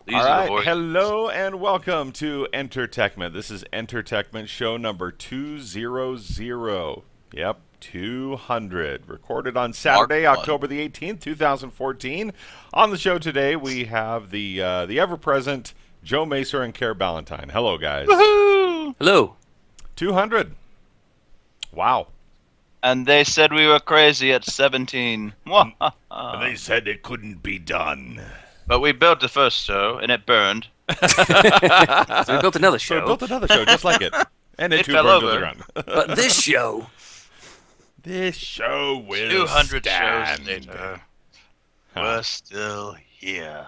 These All are the right, voices. hello and welcome to Entertechment. This is Entertechment show number 200. Yep, 200. Recorded on Mark Saturday, one. October the 18th, 2014. On the show today, we have the ever-present Joe Macer and Kerr Ballantyne. Hello, guys. Woohoo! Hello. 200. Wow. And they said we were crazy at 17. And they said it couldn't be done. But we built the first show, and it burned. So we built another So we show. built another show just like it. And it It too fell burned to the over. ground. But this show, This show will 200 shows stand. later, Huh. we're still here.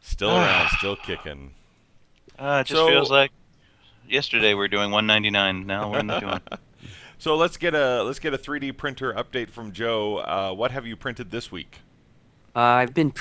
Still around, still kicking. It just So- feels like yesterday we were doing 199. Now we're in the 200. So let's get a 3D printer update from Joe. What have you printed this week? I've been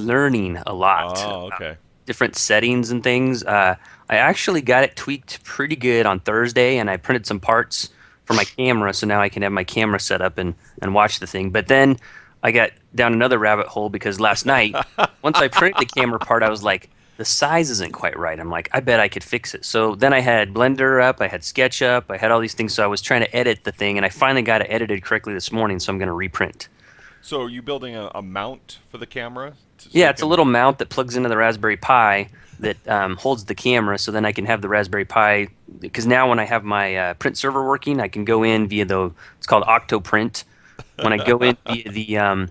learning a lot. Oh, okay. Different settings and things. I actually got it tweaked pretty good on Thursday, and I printed some parts for my camera, so now I can have my camera set up and watch the thing. But then I got down another rabbit hole because last night, once I printed the camera part, I was like, the size isn't quite right. I'm like, I bet I could fix it. So then I had Blender up, I had Sketch up, I had all these things. So I was trying to edit the thing, and I finally got it edited correctly this morning, so I'm going to reprint. So are you building a mount for the camera? So Yeah, you it's a can- little mount that plugs into the Raspberry Pi that holds the camera, so then I can have the Raspberry Pi. Because now when I have my print server working, I can go in via it's called Octoprint. When I go in via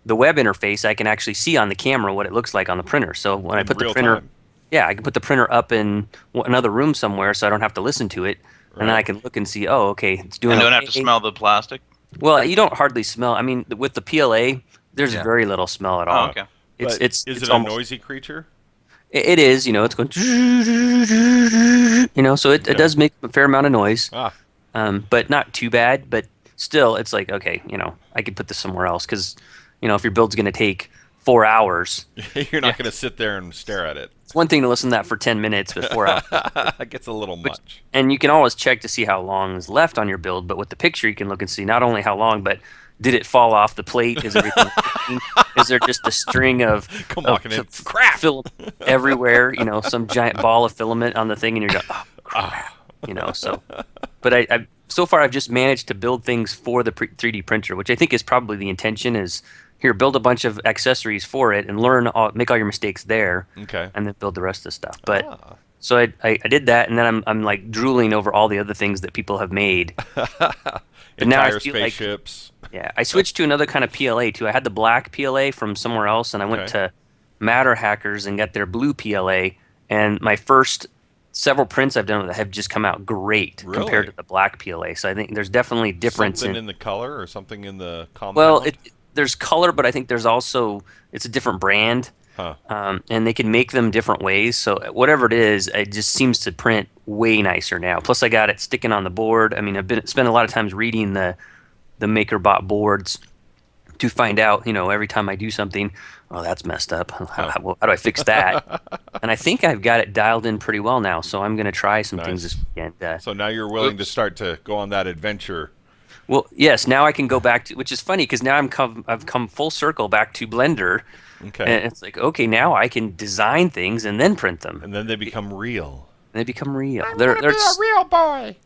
the web interface, I can actually see on the camera what it looks like on the printer. So when I in put the real printer, time. yeah, I can put the printer up in another room somewhere, so I don't have to listen to it, and then I Right. can look and see, oh, okay, it's doing. And don't have to okay. smell the plastic. Well, you don't hardly smell. I mean, with the PLA, there's Yeah. very little smell at all. Oh, okay. It's But it's is it's it a almost, noisy creature? it is, it's going, so it Okay. does make a fair amount of noise, Ah, but not too bad. But still, it's like, okay, I could put this somewhere else because, if your build's going to take 4 hours, you're not going to sit there and stare at it. it's one thing to listen to that for 10 minutes, but 4 hours. It gets a little much. And you can always check to see how long is left on your build, but with the picture, you can look and see not only how long, but did it fall off the plate? Is everything clean? Is there just a string of Come walking in. f- Crap! film everywhere? Some giant ball of filament on the thing, and you're going, oh, crap. So, but I so far I've just managed to build things for the 3D printer, which I think is probably the intention. Is here, build a bunch of accessories for it and make all your mistakes there, Okay. and then build the rest of the stuff. But Ah. so I did that, and then I'm like drooling over all the other things that people have made. But now I Entire feel like- spaceships. Yeah, I switched to another kind of PLA too. I had the black PLA from somewhere else, and I went Okay. to Matter Hackers and got their blue PLA. And my first several prints I've done with it have just come out great Really? compared to the black PLA. So I think there's definitely difference Something in. in the color or something in the compound? Well, there's color, but I think there's also it's a different brand, Huh. and they can make them different ways. So whatever it is, it just seems to print way nicer now. Plus, I got it sticking on the board. I mean, I've been spent a lot of times reading the MakerBot boards to find out, every time I do something, oh, that's messed up. How do I fix that? And I think I've got it dialed in pretty well now. So I'm going to try some things Nice. this weekend. So now you're willing to Oops. start to go on that adventure. Well, yes, now I can go back to, which is funny because now I've come full circle back to Blender, Okay. and it's like, okay, now I can design things and then print them, And then they become real. and they become real. There's real boy.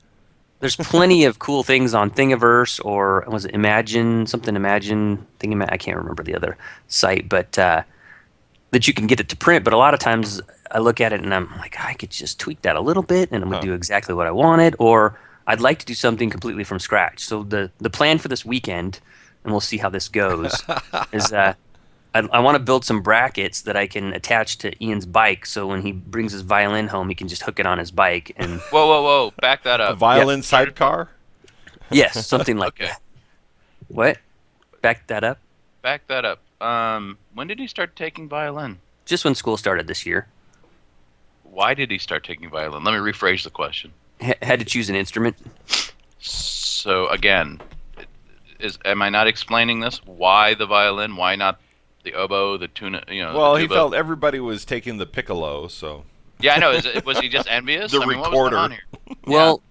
There's plenty of cool things on Thingiverse or was it Imagine Thingiverse? I can't remember the other site, but that you can get it to print. But a lot of times I look at it and I'm like, I could just tweak that a little bit and it would Huh. do exactly what I wanted, or I'd like to do something completely from scratch. So the plan for this weekend, and we'll see how this goes, is I want to build some brackets that I can attach to Ian's bike, so when he brings his violin home, he can just hook it on his bike. And Whoa. Back that A up. violin sidecar? yes, something like Okay. that. What? Back that up. Back that up. When did he start taking violin? Just when school started this year. Why did he start taking violin? Let me rephrase the question. Had to choose an instrument. So again, am I not explaining this? Why the violin? Why not the oboe, the tuna? Well, the he tuba? felt everybody was taking the piccolo, so. Yeah, I know. Was he just envious? The I mean, what was recorder. going on here? Well,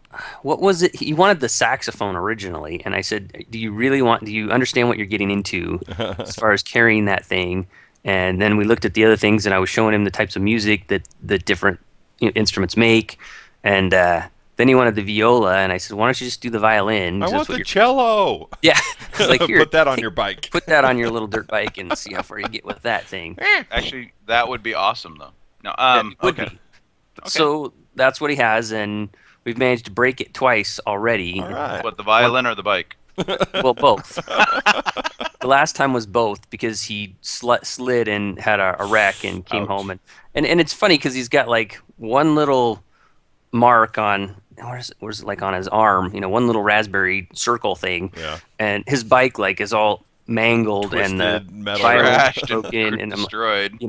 what was it? He wanted the saxophone originally, and I said, "Do you understand what you're getting into as far as carrying that thing?" And then we looked at the other things, and I was showing him the types of music that the different instruments make. And then he wanted the viola, and I said, "Why don't you just do the violin?" I 'Cause want that's what the you're. cello. Yeah, he's like, "Here, Put that on your bike. put that on your little dirt bike and see how far you get with that thing." Actually, that would be awesome, though. No, Yeah, it would okay. be. Okay. So that's what he has, and we've managed to break it twice already. All right. What, the violin or the bike? Well, both. The last time was both because he slid and had a wreck and came Ouch. home and it's funny because he's got like one little mark on where's it, like on his arm, one little raspberry circle thing, Yeah. and his bike like is all mangled and the Twisted, metal, violin Crashed broken and destroyed.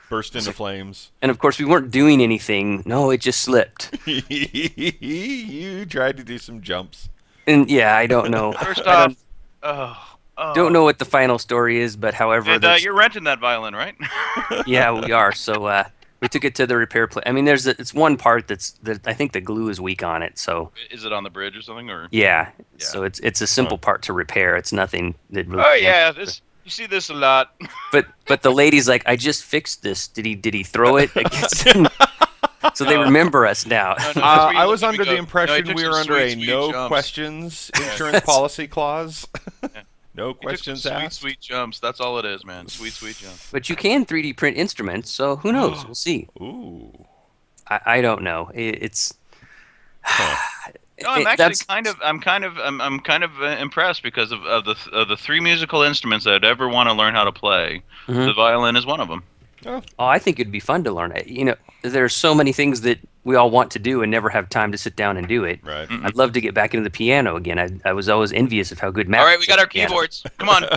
burst into flames. and of course we weren't doing anything. No, it just slipped. You tried to do some jumps. And yeah, I don't know. First I off, don't know what the final story is, but however, And you're renting that violin, right? yeah, we are. So we took it to the repair place. I mean, it's one part that I think the glue is weak on it. So Is it on the bridge or something, or? yeah, Yeah. so it's a simple part to repair. It's nothing that really. Oh yeah, you see this a lot. But the lady's like, I just fixed this. Did he throw it? So they remember us now. No, that's where you I look was at me under go, the "No, impression he took we some were under a sweet no jumps." questions insurance policy clause. No He took some questions sweet, asked. sweet jumps. That's all it is, man. Sweet, sweet jumps. But you can 3D print instruments, so who knows? We'll see. Ooh. I don't know. It's. No, I'm actually that's I'm kind of impressed because of the three musical instruments that I'd ever want to learn how to play. Mhm. The violin is one of them. Oh, I think it'd be fun to learn it. There are so many things that we all want to do and never have time to sit down and do it. Right. I'd love to get back into the piano again. I was always envious of how good Matt. All right, we was got at our the piano. keyboards. Come on, We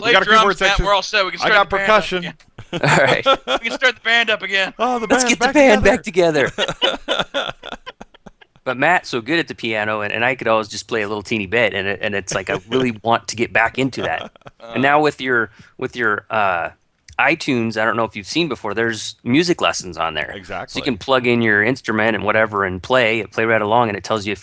play got our drums, keyboard Matt. section. We're all set. We can I start got the band up percussion. again. All right, We can start the band up again. Oh, the let's band get the back band together. back together. But Matt's so good at the piano, and I could always just play a little teeny bit, and it's like I really want to get back into that. And now with your iTunes, I don't know if you've seen before. There's music lessons on there. Exactly. So you can plug in your instrument and whatever and play right along, and it tells you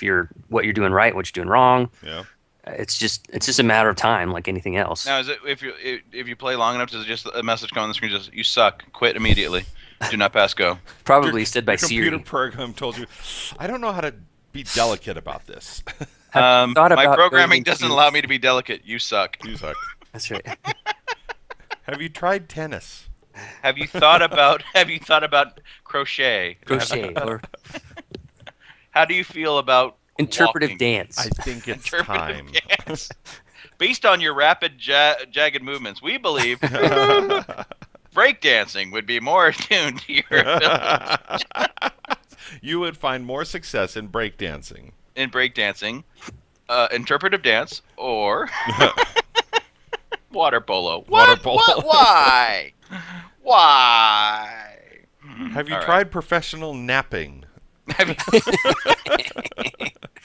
what you're doing right, what you're doing wrong. Yeah. It's just a matter of time, like anything else. Now, is it if you play long enough, does it just a message come on the screen? Just you suck. Quit immediately. Do not pass go. Probably said by Your computer Siri. program told you, I don't know how to be delicate about this. Thought My about programming going doesn't to- allow me to be delicate. You suck. You suck. That's right. Have you tried tennis? Have you thought about crochet? Crochet or How do you feel about interpretive walking? dance. I think it's time. Interpretive dance. Based on your rapid jagged movements, we believe breakdancing would be more attuned to your ability You would find more success in breakdancing. in breakdancing, interpretive dance, or water polo. Water What? polo. What? Why? Why? Have you All right. tried professional napping?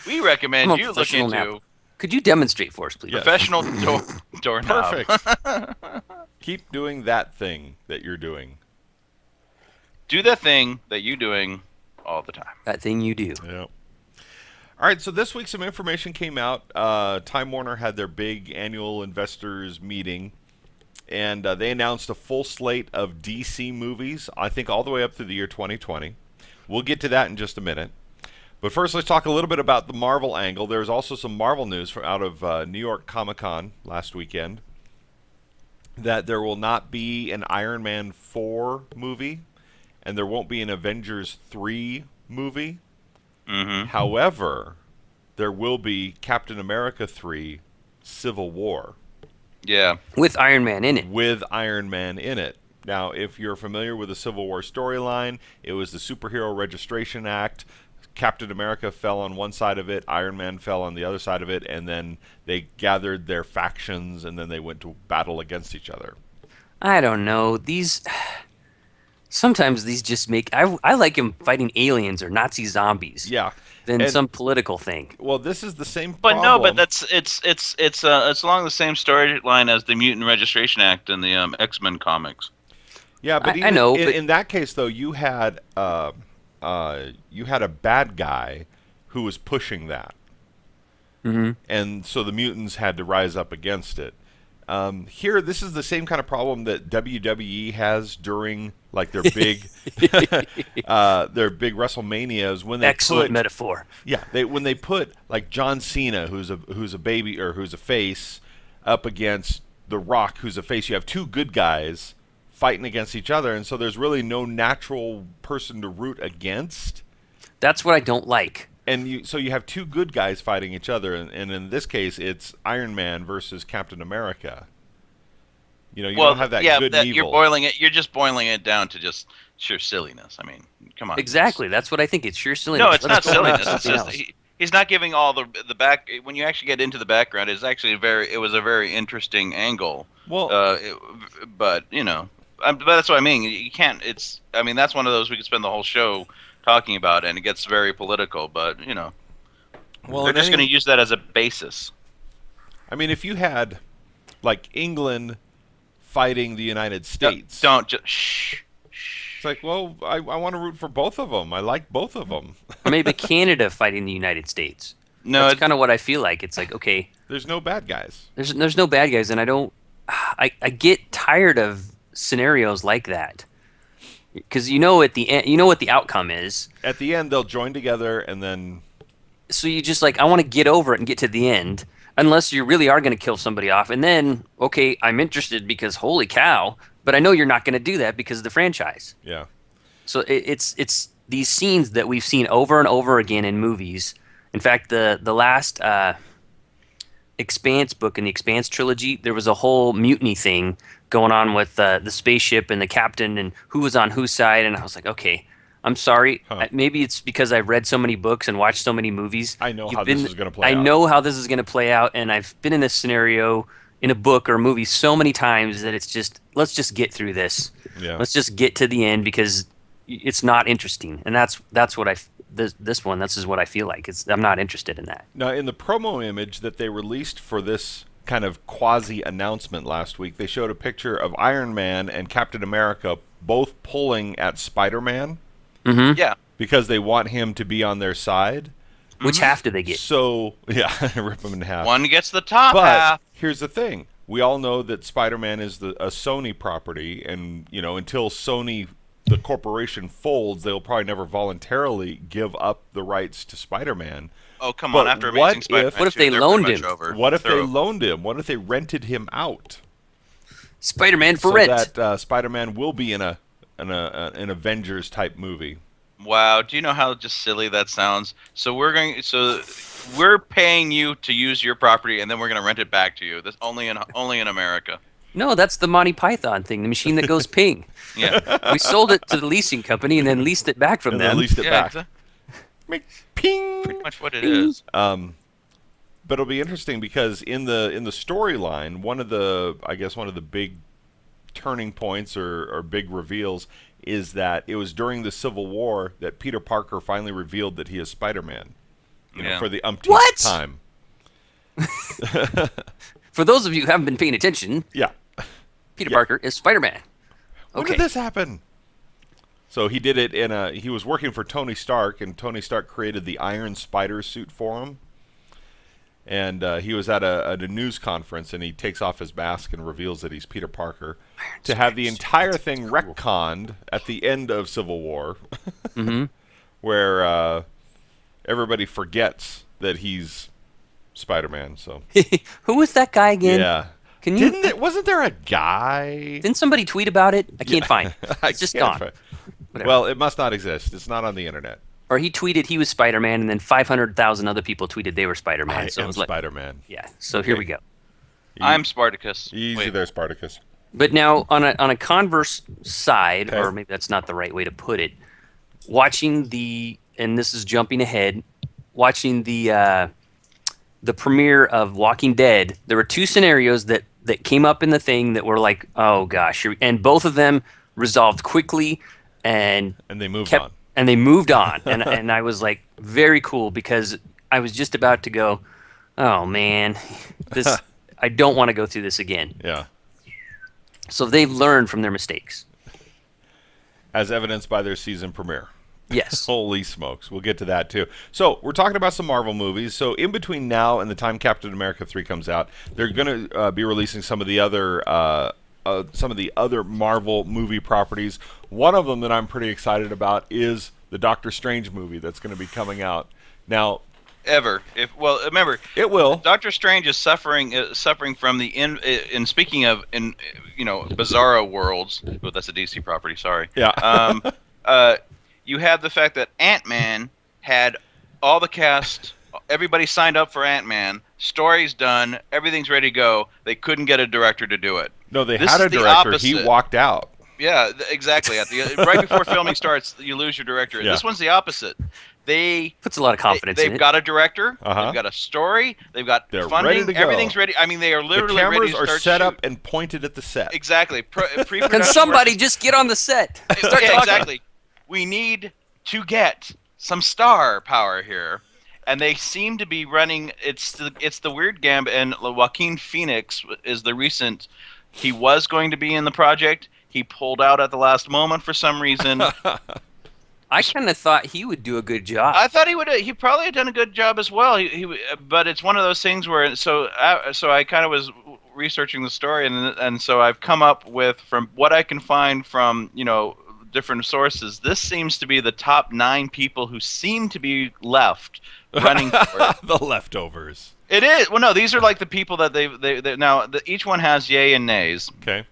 We recommend I'm a you look professional into napper. Could you demonstrate for us, please? Yes. professional doorknob. Perfect. Keep doing that thing that you're doing. Do the thing that you're doing all the time. That thing you do. Yeah. All right, so this week some information came out. Time Warner had their big annual investors meeting, and they announced a full slate of DC movies, I think all the way up through the year 2020. We'll get to that in just a minute. But first, let's talk a little bit about the Marvel angle. There's also some Marvel news out of New York Comic-Con last weekend, that there will not be an Iron Man 4 movie, and there won't be an Avengers 3 movie. Mm-hmm. However, there will be Captain America 3 Civil War Yeah. With Iron Man in it. with Iron Man in it. Now, if you're familiar with the Civil War storyline, it was the Superhero Registration Act. Captain America fell on one side of it, Iron Man fell on the other side of it, and then they gathered their factions and then they went to battle against each other. I don't know. Sometimes these just make. I like him fighting aliens or Nazi zombies Yeah. than And- some political thing. Well, this is the same But problem. no, but it's along the same storyline as the Mutant Registration Act in the X-Men comics. Yeah, but I even know, in, but- in that case, though, you had a bad guy who was pushing that, Mm-hmm. and so the mutants had to rise up against it. Here, this is the same kind of problem that WWE has during like their big WrestleManias when they Excellent put metaphor. when they put like John Cena, who's a baby or who's a face, up against The Rock, who's a face. You have two good guys fighting against each other, and so there's really no natural person to root against. That's what I don't like. And you have two good guys fighting each other, and in this case, it's Iron Man versus Captain America. You don't have that good and evil. You're just boiling it down to just sheer silliness. I mean, come on. Exactly. That's what I think. It's sheer silliness. No, it's not Let's go on to silliness. It's something just else. he's not giving all the back. When you actually get into the background, it's actually it was a very interesting angle. Well, but but that's what I mean. You can't. That's one of those we could spend the whole show talking about, and it gets very political. But well, they're just going to use that as a basis. I mean, if you had like England fighting the United States, Don't just shh. it's like, well, I want to root for both of them. I like both of them. Or maybe Canada fighting the United States. No, That's kind of what I feel like. It's like, okay, There's no bad guys. there's no bad guys, and I get tired of scenarios like that. Because at the end, what the outcome is. At the end, they'll join together, and then So you just like, I want to get over it and get to the end, unless you really are going to kill somebody off, and then okay, I'm interested because holy cow, but I know you're not going to do that because of the franchise. yeah. So it's these scenes that we've seen over and over again in movies. In fact, the last Expanse book in the Expanse trilogy, there was a whole mutiny thing going on with the spaceship and the captain and who was on whose side, and I was like, okay, I'm sorry. Maybe it's because I've read so many books and watched so many movies. I know how this is going to play out. I know how this is going to play out, and I've been in this scenario in a book or a movie so many times that it's just, let's just get through this. Yeah. Let's just get to the end because it's not interesting, and that's what this is what I feel like. I'm not interested in that. Now, in the promo image that they released for this kind of quasi-announcement last week, they showed a picture of Iron Man and Captain America both pulling at Spider-Man. Mm-hmm. Yeah. Because they want him to be on their side. Which half do they get? So, yeah, rip him in half. One gets the top But half. here's the thing. We all know that Spider-Man is a Sony property, and, until Sony, the corporation, folds, they'll probably never voluntarily give up the rights to Spider-Man. Oh, come But on. After what Amazing Spider-Man What if 2, they they're loaned pretty much him? over. What if they They're- loaned him? What if they rented him out? Spider-Man for so rent. that Spider-Man will be in an Avengers type movie. Wow, do you know how just silly that sounds? So we're paying you to use your property, and then we're going to rent it back to you. That's only in America. No, that's the Monty Python thing, the machine that goes ping. Yeah. We sold it to the leasing company and then leased it back from And them. they leased it back. Exactly. Ping. Pretty much what it is. But it'll be interesting because in the storyline, one of the big turning points or big reveals is that it was during the Civil War that Peter Parker finally revealed that he is Spider-Man. For the umpteenth What? time. For those of you who haven't been paying attention, Yeah. Peter Yeah. Parker is Spider-Man. When Okay. did this happen? So he did it he was working for Tony Stark, and Tony Stark created the Iron Spider suit for him. And he was at a news conference, and he takes off his mask and reveals that he's Peter Parker. To have the entire thing retconned at the end of Civil War, Mm-hmm. where everybody forgets that he's Spider-Man. So Who was that guy again? yeah, Can you? wasn't there a guy? Didn't somebody tweet about it? I can't find it. I It's just can't gone. find- Whatever. Well, it must not exist. It's not on the internet. Or he tweeted he was Spider-Man, and then 500,000 other people tweeted they were Spider-Man. I So it am was like, Spider-Man. yeah. So here we go. I'm Spartacus. Easy Wait, there, Spartacus. But now on a converse side, Okay. or maybe that's not the right way to put it, watching and this is jumping ahead, watching the premiere of Walking Dead, there were two scenarios that came up in the thing that were like, oh gosh, and both of them resolved quickly and And they moved on. and they moved on, and I was like, very cool, because I was just about to go, oh man, this I don't want to go through this again. Yeah. So they've learned from their mistakes. As evidenced by their season premiere. Yes. Holy smokes. We'll get to that too. So, we're talking about some Marvel movies. So, in between now and the time Captain America 3 comes out, they're going to be releasing some of the other Marvel movie properties. One of them that I'm pretty excited about is the Doctor Strange movie that's going to be coming out. Now, remember, it will. Doctor Strange is suffering from the in speaking of bizarro worlds. Well, that's a DC property. Sorry. Yeah. You have the fact that Ant-Man had all the cast, everybody signed up for Ant-Man. Story's done, everything's ready to go. They couldn't get a director to do it. No, they had a director. He walked out. Yeah, exactly. Right before filming starts, you lose your director. Yeah. This one's the opposite. They puts a lot of confidence in it. They've got a director. They've got a story. They've got They're funding. ready to go. Everything's ready. I mean, they are literally the ready to cameras start are set shoot. up and pointed at the set. Exactly. Can somebody just get on the set? Start talking. Exactly. We need to get some star power here, and they seem to be running. It's the weird gambit, and Joaquin Phoenix is the recent. He was going to be in the project. He pulled out at the last moment for some reason. I kind of thought he would do a good job. I thought he would. He probably had done a good job as well. But it's one of those things where so I kind of was researching the story, and so I've come up with, from what I can find from different sources, this seems to be the top 9 people who seem to be left running for it. The leftovers. It is. Well, no, these are like the people that they now each one has yay and nays. Okay.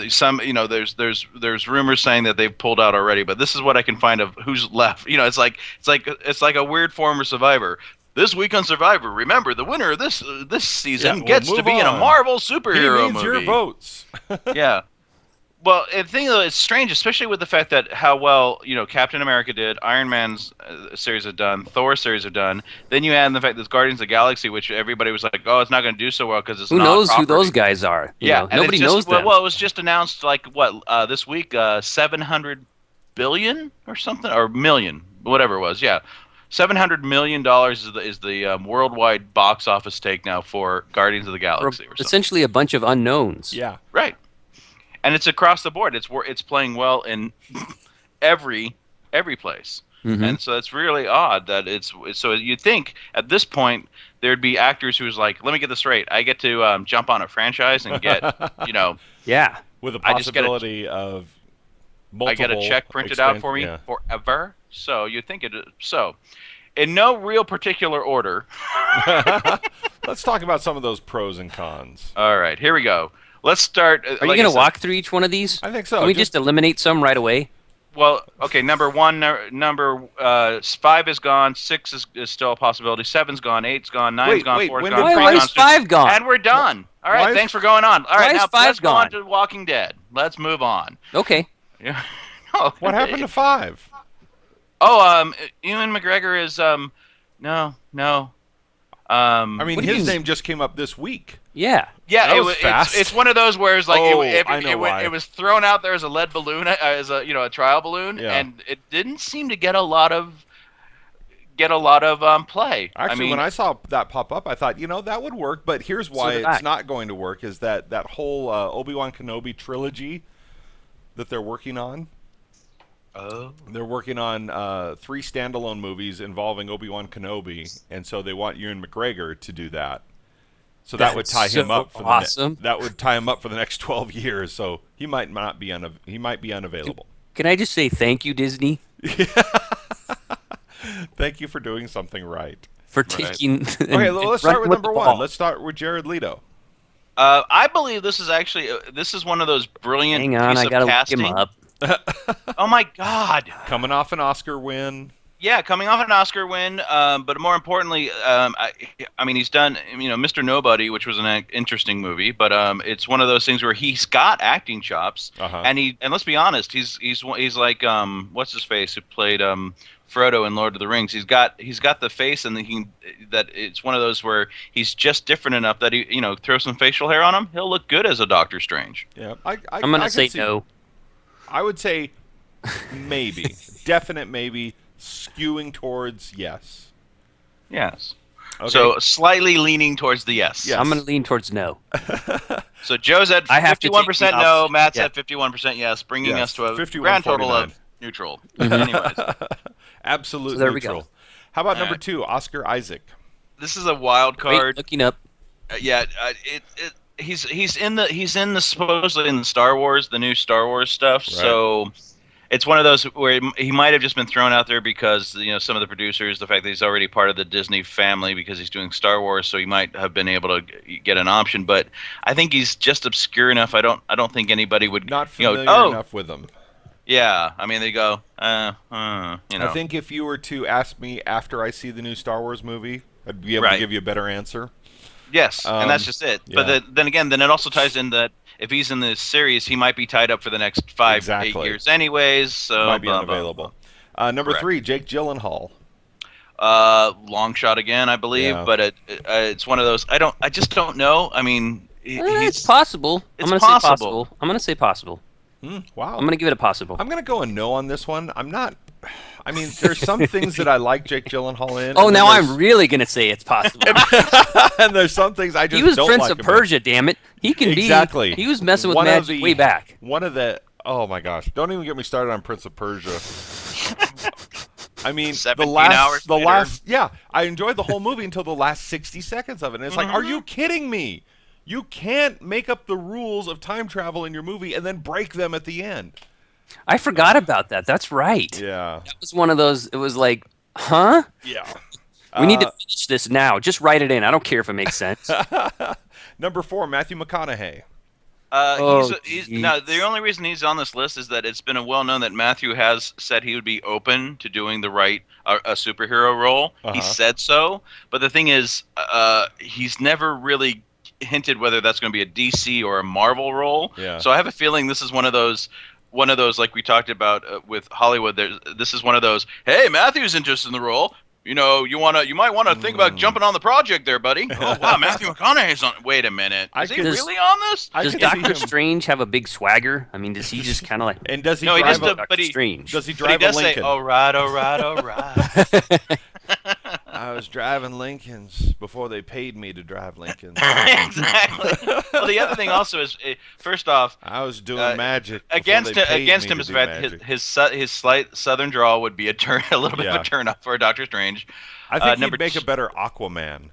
Some there's rumors saying that they've pulled out already, but this is what I can find of who's left. It's like a weird form of Survivor. This week on Survivor, remember the winner of this season gets to be in a Marvel superhero he needs movie. your votes. Yeah. Well, the thing though, it's strange, especially with the fact that how well Captain America did, Iron Man's series have done, Thor's series have done. Then you add in the fact that Guardians of the Galaxy, which everybody was like, oh, it's not going to do so well because it's who not knows property. who those guys are? Nobody knows them. Well, it was just announced this week, $700 billion or something, or million, whatever it was. Yeah, $700 million is the worldwide box office take now for Guardians of the Galaxy. Or essentially a bunch of unknowns. Yeah. Right. And it's across the board. It's playing well in every place, and so it's really odd that it's so. You'd think at this point there'd be actors who's like, let me get this straight. I get to jump on a franchise and get Yeah, with a possibility of multiple. I get a check printed out for me forever. So you'd think it. So, in no real particular order. Let's talk about some of those pros and cons. All right, here we go. Let's start. Are you going to walk through each one of these? I think so. Can we just eliminate some right away? Well, okay. Number 5 is gone. 6 is still a possibility. 7's gone. 8's gone. 9's gone. 4's gone. Why is 5 gone? And we're done. All right. Thanks for going on. All right. Now let's go on to Walking Dead. Let's move on. Okay. Yeah. What happened to 5? Oh, Ewan McGregor is no. I mean, his name just came up this week. Yeah. Yeah, that was fast. It's one of those where it's like it was thrown out there as a lead balloon, as a trial balloon, and it didn't seem to get a lot of play. Actually, when I saw that pop up, I thought, that would work. But here's why it's not going to work: is that whole Obi-Wan Kenobi trilogy that they're working on. Oh. They're working on 3 standalone movies involving Obi-Wan Kenobi, and so they want Ewan McGregor to do that. So that would tie him up for the next 12 years. So he might be unavailable. Can I just say thank you, Disney? Thank you for doing something right. For taking. Okay, let's start with number 1. Let's start with Jared Leto. I believe this is actually one of those brilliant Hang on, pieces I gotta of casting. look him up. Oh my God! Coming off an Oscar win. Yeah, coming off an Oscar win, but more importantly, I mean, he's done, Mr. Nobody, which was an interesting movie, but it's one of those things where he's got acting chops, and let's be honest, he's like what's his face who played Frodo in Lord of the Rings. He's got the face, and that it's one of those where he's just different enough that he throw some facial hair on him, he'll look good as a Doctor Strange. Yeah, I'm gonna say no. I would say maybe, definite maybe. Skewing towards yes. Yes. Okay. So slightly leaning towards the yes. I'm going to lean towards no. So Joe's at 51% no, Matt's at 51% yes, bringing us to a grand total of neutral. Mhm. Anyways, Absolute So there we neutral. go. How about All number right. 2, Oscar Isaac? This is a wild Wait, card. looking up. Yeah, he's in the supposedly in the Star Wars, the new Star Wars stuff. Right. So it's one of those where he might have just been thrown out there because some of the producers, the fact that he's already part of the Disney family because he's doing Star Wars, so he might have been able to get an option. But I think he's just obscure enough. I don't think anybody would Not familiar oh enough with him. yeah. I mean they go I think if you were to ask me after I see the new Star Wars movie, I'd be able to Right. give you a better answer. Yes, and that's just it. yeah. But then again, then it also ties in that if he's in this series, he might be tied up for the next 5, Exactly. 8 years anyways. So Might be blah, unavailable. Number Correct. 3, Jake Gyllenhaal. Long shot again, I believe, Yeah. but it's one of those. I just don't know. I mean, It's possible. It's I'm gonna say possible. possible. I'm gonna say possible. Wow. I'm gonna give it a possible. I'm going to go a no on this one. I'm not. I mean, there's some things that I like Jake Gyllenhaal in. Oh, and then now I'm there's- really gonna say it's possible. and there's some things I just He was don't Prince like of him in. Persia, damn it. He can Exactly. be. He was messing with One of magic the- way back. One of the. Oh my gosh! Don't even get me started on Prince of Persia. I mean, 17 hours the later. last. Yeah, I enjoyed the whole movie until the last 60 seconds of it. And it's like, are you kidding me? You can't make up the rules of time travel in your movie and then break them at the end. I forgot about that. That's right. Yeah. That was one of those. It was like, huh? Yeah. We need to finish this now. Just write it in. I don't care if it makes sense. Number 4, Matthew McConaughey. No, the only reason he's on this list is that it's been well known that Matthew has said he would be open to doing the right a superhero role. He said so, but the thing is, he's never really hinted whether that's going to be a DC or a Marvel role. Yeah. So I have a feeling this is one of those like we talked about with Hollywood. This is one of those. Hey, Matthew's interested in the role. You might want to think about jumping on the project there, buddy. Oh, wow, Matthew McConaughey's on. Wait a minute. Is he really on this? Does could see Doctor him- Strange have a big swagger? I mean, does he just kind of like? And does he No, he drive doesn't. a, But he Strange. does he But he drive a does say, Lincoln? "All right, all right, all right." I was driving Lincolns before they paid me to drive Lincolns. Exactly. Well, the other thing also is, first off, I was doing magic before against they paid against me him to is do the fact magic. that his slight southern drawl would be a little bit of Yeah. a turn off for Doctor Strange. I think number he'd make a better Aquaman.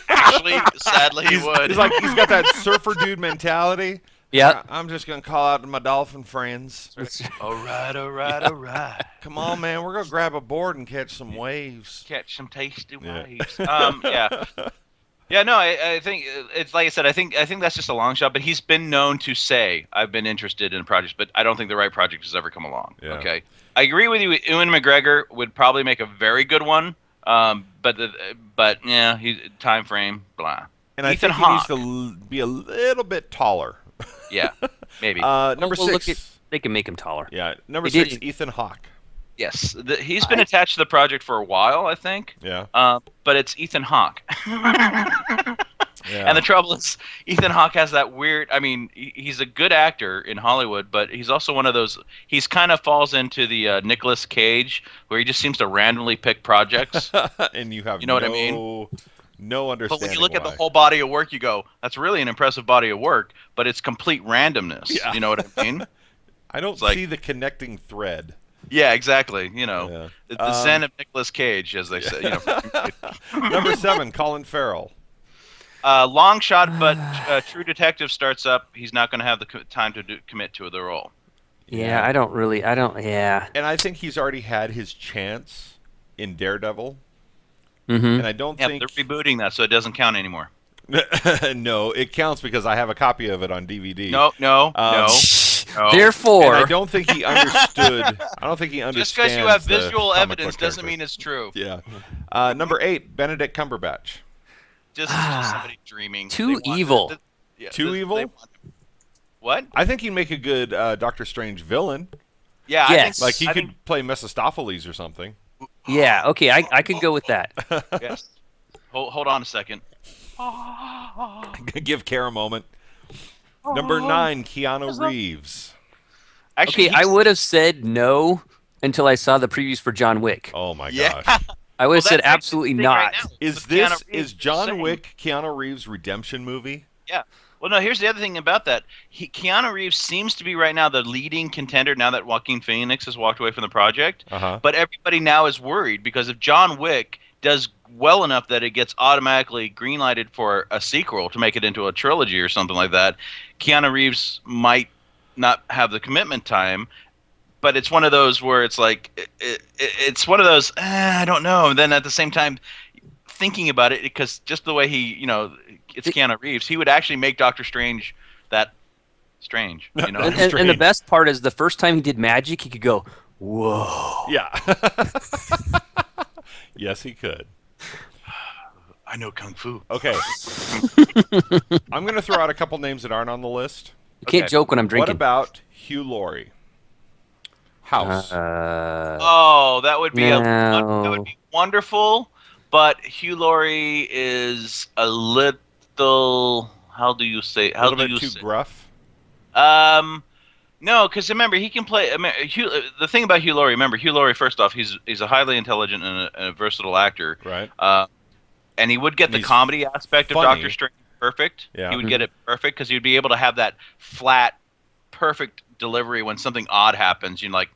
Actually, sadly, he would. He's like he's got that surfer dude mentality. Yep. I'm just gonna call out to my dolphin friends. All right, all right, all right. Come on, man, we're gonna grab a board and catch some waves. Catch some tasty Yeah. waves. Yeah. Yeah, no, I think it's like I said. I think that's just a long shot. But he's been known to say, "I've been interested in projects," but I don't think the right project has ever come along. Yeah. Okay, I agree with you. Ewan McGregor would probably make a very good one. But yeah, time frame, blah. And I Ethan think he needs Hawke. to be a little bit taller. Yeah, maybe. Number Well, look 6. they can make him taller. Yeah, number He 6, did- Ethan Hawke. Yes, he's been attached to the project for a while, I think. Yeah. But it's Ethan Hawke. Yeah. And the trouble is, Ethan Hawke has that weird. I mean, he's a good actor in Hollywood, but he's also one of those. He's kind of falls into the Nicolas Cage, where he just seems to randomly pick projects. And you have You know what I mean? No But understanding when you look at the why. whole body of work, you go, "That's really an impressive body of work," but it's complete randomness. Yeah. You know what I mean? I don't it's like- see the connecting thread. Yeah, exactly. You know, Yeah. the zen of Nicolas Cage, as they say. You know. Number 7, Colin Farrell. Long shot, but True Detective starts up. He's not going to have the time to commit to the role. Yeah, I don't. Yeah. And I think he's already had his chance in Daredevil. Mm-hmm. And I don't Yeah, think they're rebooting that, so it doesn't count anymore. no, it counts because I have a copy of it on DVD. No. No. Therefore, And I don't think he understood. I don't think he understands. Just because you have the visual comic evidence book doesn't character. mean it's true. Yeah. Number 8, Benedict Cumberbatch. Just somebody dreaming. Too They want evil. Too evil? they want- What? I think he'd make a good Doctor Strange villain. Yeah, Yes. Like he I could think- play Mephistopheles or something. yeah, okay, I could go with that. yes. Hold on a second. Give Kerr a moment. Number 9, Keanu Reeves. Actually, Okay, I would have said no until I saw the previews for John Wick. Oh my Yeah. gosh. I would have said that's the absolutely thing not. right now. Is With this Keanu Reeves is John saying- Wick Keanu Reeves' redemption movie? Yeah. Well, no, here's the other thing about that. Keanu Reeves seems to be right now the leading contender now that Joaquin Phoenix has walked away from the project. Uh-huh. But everybody now is worried because if John Wick does well enough that it gets automatically greenlighted for a sequel to make it into a trilogy or something like that, Keanu Reeves might not have the commitment time. But it's one of those where it's like it's one of those I don't know. And then at the same time, thinking about it, because just the way it's Keanu Reeves, he would actually make Doctor Strange that strange. And the best part is the first time he did magic, he could go, whoa. Yeah. Yes, he could. I know Kung Fu. Okay. I'm going to throw out a couple names that aren't on the list. You can't joke when I'm drinking. What about Hugh Laurie? House. That would be that would be wonderful, but Hugh Laurie is a little. How do you say? How do you too say? Gruff. No, because remember he can play. The thing about Hugh Laurie, remember Hugh Laurie. First off, he's a highly intelligent and a versatile actor. Right. And he would get the comedy aspect of Doctor Strange perfect. Yeah. He would get it perfect because he'd be able to have that flat, perfect delivery when something odd happens. You're like,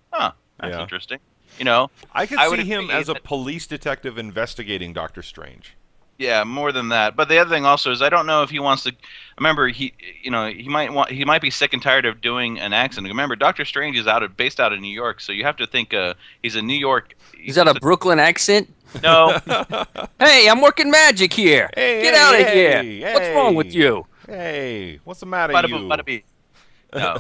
that's interesting. I could see him as a police detective investigating Doctor Strange. Yeah, more than that. But the other thing also is I don't know if he wants to. Remember, he might be sick and tired of doing an accent. Remember, Doctor Strange is based out of New York, so you have to think he's a New York. Is that a Brooklyn accent? No. Hey, I'm working magic here. Get out of here. Hey, what's wrong with you? Hey, what's the matter, you? Bada no.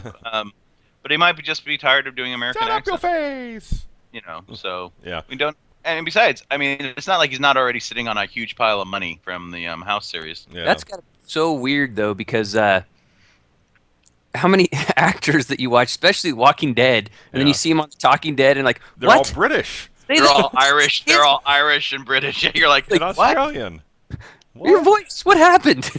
But he might just be tired of doing American accents. Shut up your face. So yeah. We don't. And besides, I mean, it's not like he's not already sitting on a huge pile of money from the House series. Yeah. That's got so weird though, because how many actors that you watch, especially Walking Dead, and then you see them on Talking Dead, and like they're all British. They're all Irish. They're all Irish and British. You're like Australian. What? Your voice. What happened?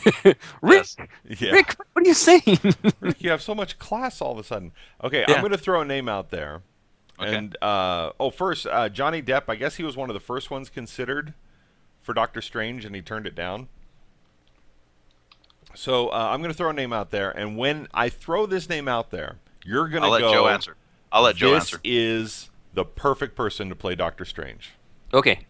Rick. Yes. Yeah. Rick, what are you saying? Rick, you have so much class all of a sudden. Okay, I'm going to throw a name out there. Okay. And first, Johnny Depp. I guess he was one of the first ones considered for Doctor Strange, and he turned it down. So I'm going to throw a name out there, and when I throw this name out there, you're going to go. I'll let Joe answer. This is the perfect person to play Doctor Strange. Okay.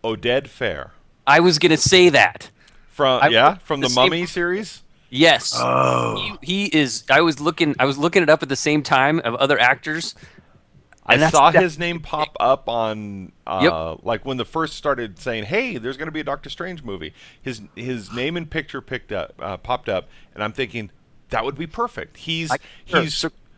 Oded Fair. I was going to say that. From the Mummy series. Yes. Oh. He is. I was looking it up at the same time of other actors. I saw his name pop up on like when the first started saying, "Hey, there's going to be a Doctor Strange movie." His name and picture popped up, and I'm thinking that would be perfect. He's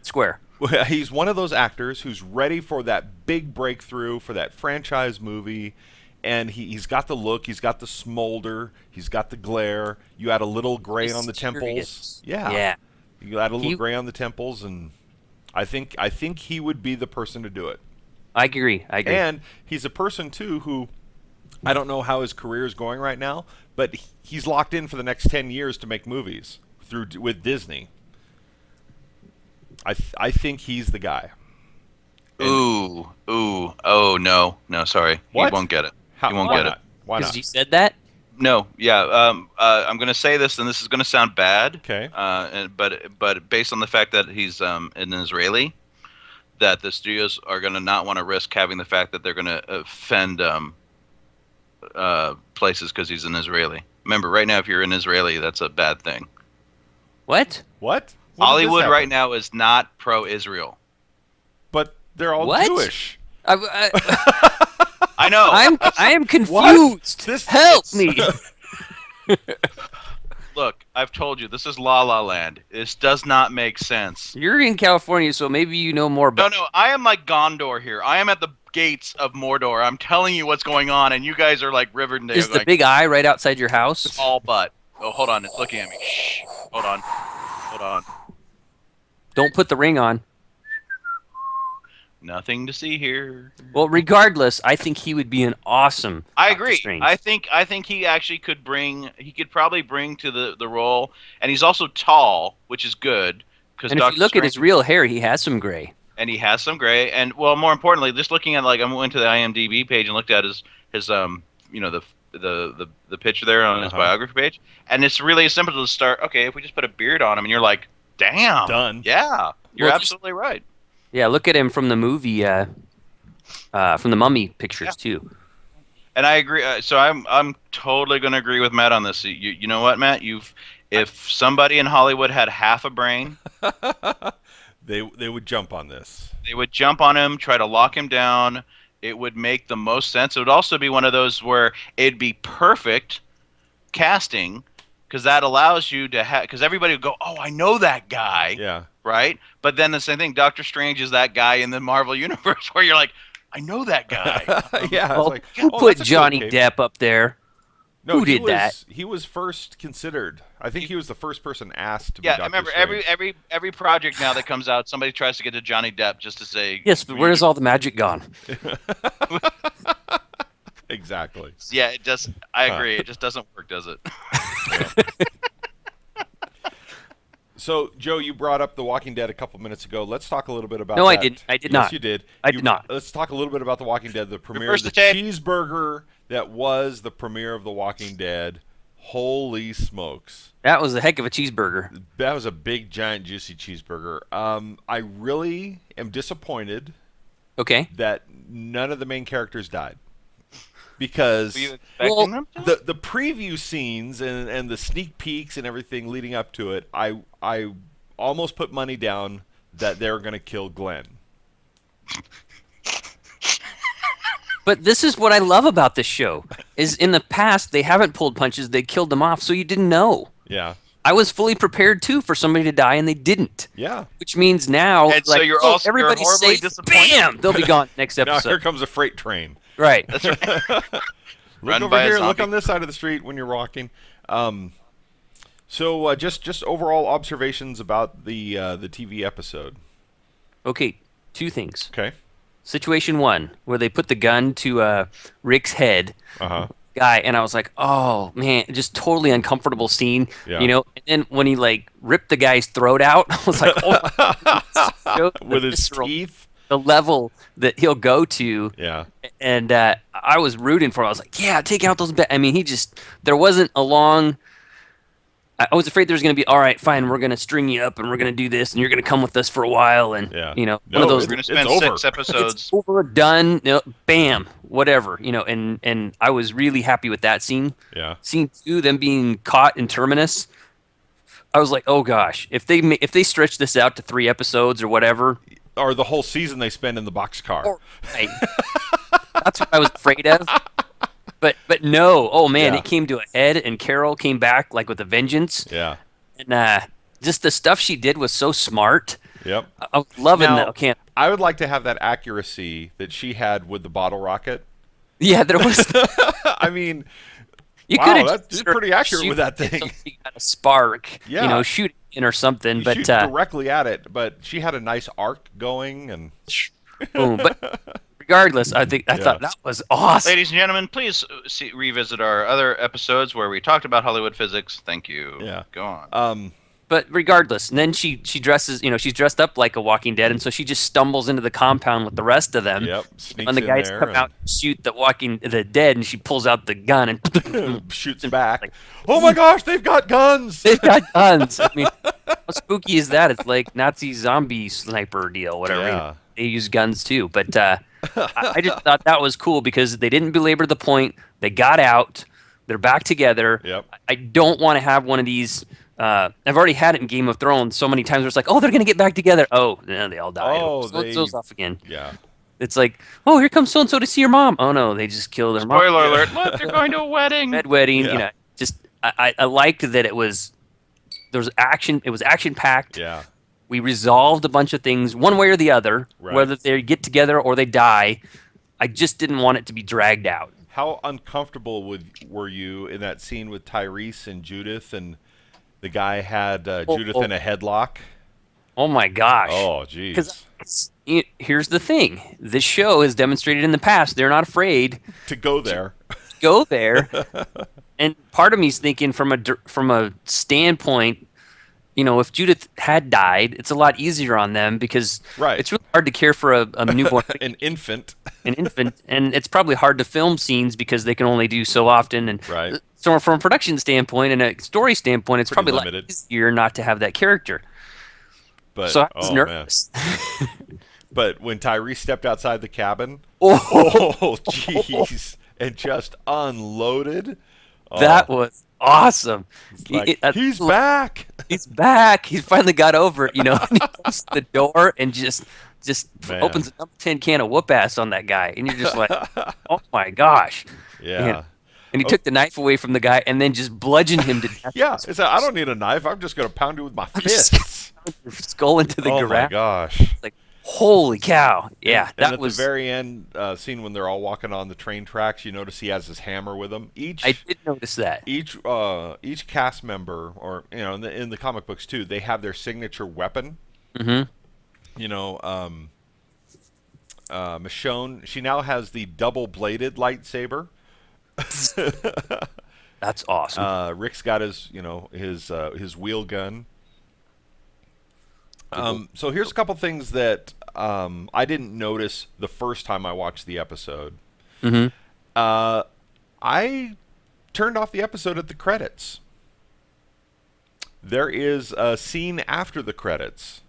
square. He's one of those actors who's ready for that big breakthrough for that franchise movie. And he's got the look, he's got the smolder, he's got the glare. You add a little gray on the temples. Yeah. You add a little gray on the temples, and I think he would be the person to do it. I agree. And he's a person too who I don't know how his career is going right now, but he's locked in for the next 10 years to make movies with Disney. I think he's the guy. Oh no, sorry, what? He won't get it. He won't get it. Why not? Because he said that? No, yeah. I'm going to say this, and this is going to sound bad. Okay. But based on the fact that he's an Israeli, that the studios are going to not want to risk having the fact that they're going to offend places because he's an Israeli. Remember, right now, if you're an Israeli, that's a bad thing. What? Hollywood right now is not pro-Israel. But they're all Jewish. I know. I am confused. Help me. Look, I've told you, this is La La Land. This does not make sense. You're in California, so maybe you know more about. No, I am like Gondor here. I am at the gates of Mordor. I'm telling you what's going on, and you guys are like Riverdale. Is the big eye right outside your house? All but. Oh, hold on. It's looking at me. Shh. Hold on. Don't put the ring on. Nothing to see here. Well, regardless, I think he would be an awesome. I agree. I think he actually could probably bring to the role, and he's also tall, which is good. And if you look at his real hair, he has some gray. And he has some gray, and well, more importantly, just looking at I went to the IMDb page and looked at his the the picture there on his biography page, and it's really simple to start. Okay, if we just put a beard on him, and you're like, damn, done. Yeah, you're absolutely right. Yeah, look at him from the movie, from the Mummy pictures too. And I agree. So I'm totally going to agree with Matt on this. You know what, Matt? If somebody in Hollywood had half a brain, they would jump on this. They would jump on him, try to lock him down. It would make the most sense. It would also be one of those where it'd be perfect casting, because that allows you to have, because everybody would go, oh, I know that guy. Yeah. Right? But then the same thing, Doctor Strange is that guy in the Marvel Universe where you're like, I know that guy. Yeah. Well, like, who put Johnny Depp up there? No, who did that? He was first considered. I think he was the first person asked to be Doctor Strange. I remember every project now that comes out, somebody tries to get to Johnny Depp just to say. Yes, but where's all the magic gone? Exactly. Yeah, it just. I agree. It just doesn't work, does it? So, Joe, you brought up The Walking Dead a couple minutes ago. Let's talk a little bit about that. No, I didn't. I did not. Yes, you did. I did not. Let's talk a little bit about The Walking Dead, the premiere of the cheeseburger that was the premiere of The Walking Dead. Holy smokes. That was a heck of a cheeseburger. That was a big, giant, juicy cheeseburger. I really am disappointed that none of the main characters died. Because the preview scenes and the sneak peeks and everything leading up to it, I almost put money down that they're going to kill Glenn. But this is what I love about this show, is in the past, they haven't pulled punches, they killed them off, so you didn't know. Yeah. I was fully prepared, too, for somebody to die, and they didn't. Yeah. Which means now, and so you're also everybody's horribly safe, disappointed. Bam! They'll be gone next episode. Now here comes a freight train. Right. That's right. Look over here, look on this side of the street when you're walking. So just overall observations about the TV episode. Okay, two things. Okay. Situation one, where they put the gun to Rick's head, guy, and I was like, oh man, just totally uncomfortable scene, you know. And then when he like ripped the guy's throat out, I was like, oh, with his teeth, the level that he'll go to. Yeah. And I was rooting for him. I was like, yeah, take out those. I mean, there wasn't a long. I was afraid there was going to be, all right, fine, we're going to string you up and we're going to do this and you're going to come with us for a while and, you know, one of those. We're going to spend 6 episodes. It's over, done, you know, bam, whatever, you know, and I was really happy with that scene. Yeah. Scene 2, them being caught in Terminus, I was like, oh gosh, if they stretch this out to 3 episodes or whatever. Or the whole season they spend in the boxcar. Right. That's what I was afraid of. But no, oh man, it came to a head, and Carol came back like with a vengeance. Yeah, and just the stuff she did was so smart. Yep, I was loving that. Okay, I would like to have that accuracy that she had with the bottle rocket. Yeah, there was. I mean, that's pretty accurate with that thing. She got a spark, you know, shoot in or something. But shoot directly at it. But she had a nice arc going, and boom. But regardless, I thought that was awesome. Ladies and gentlemen, please revisit our other episodes where we talked about Hollywood physics. Thank you. Yeah. Go on. But regardless, and then she dresses, you know, she's dressed up like a Walking Dead, and so she just stumbles into the compound with the rest of them. Yep. And the guys come out and shoot the dead, and she pulls out the gun and shoots back. Like, oh my gosh, they've got guns! They've got guns. I mean, how spooky is that? It's like Nazi zombie sniper deal, whatever. Yeah. You know, they use guns too, but I just thought that was cool because they didn't belabor the point. They got out. They're back together. Yep. I don't want to have one of these. I've already had it in Game of Thrones so many times where it's like, oh, they're going to get back together. Oh, yeah, they all died. Oh, those off again. Yeah. It's like, oh, here comes so-and-so to see your mom. Oh, no, they just killed their mom. Spoiler alert. Look, they're going to a wedding. Red wedding. Yeah. You know, just I liked that there was action. It was action-packed. Yeah. We resolved a bunch of things one way or the other, whether they get together or they die. I just didn't want it to be dragged out. How uncomfortable were you in that scene with Tyrese and Judith, and the guy had Judith in a headlock? Oh my gosh! Oh geez! Because here's the thing: this show has demonstrated in the past they're not afraid to go there. Go there, and part of me is thinking from a standpoint. if Judith had died, it's a lot easier on them because Right. it's really hard to care for a newborn An infant. an infant, and it's probably hard to film scenes because they can only do so often. And Right. so, from a production standpoint and a story standpoint, it's Pretty probably a lot limited. easier not to have that character. But So I was oh man. nervous. But when Tyrese stepped outside the cabin, Oh, oh jeez, and just unloaded. that was awesome. It's like, It- he's back. He's back. He finally got over it, And he opens the door and just Man. opens a number 10 can of whoop ass on that guy, and you're just like, oh my gosh. Yeah. And he took the knife away from the guy and then just bludgeoned him to death. Yeah. It's like, I don't need a knife. I'm just gonna pound you with my just fists. Your skull into the Oh my ground. gosh. Like, holy cow. Yeah, And that at was. the very end scene when they're all walking on the train tracks, you notice he has his hammer with him. I did notice that. Each cast member, or in the comic books too, they have their signature weapon. Mm-hmm. Michonne, she now has the double-bladed lightsaber. That's awesome. Rick's got his wheel gun. So here's a couple things that I didn't notice the first time I watched the episode. Mm-hmm. I turned off the episode at the credits. There is a scene after the credits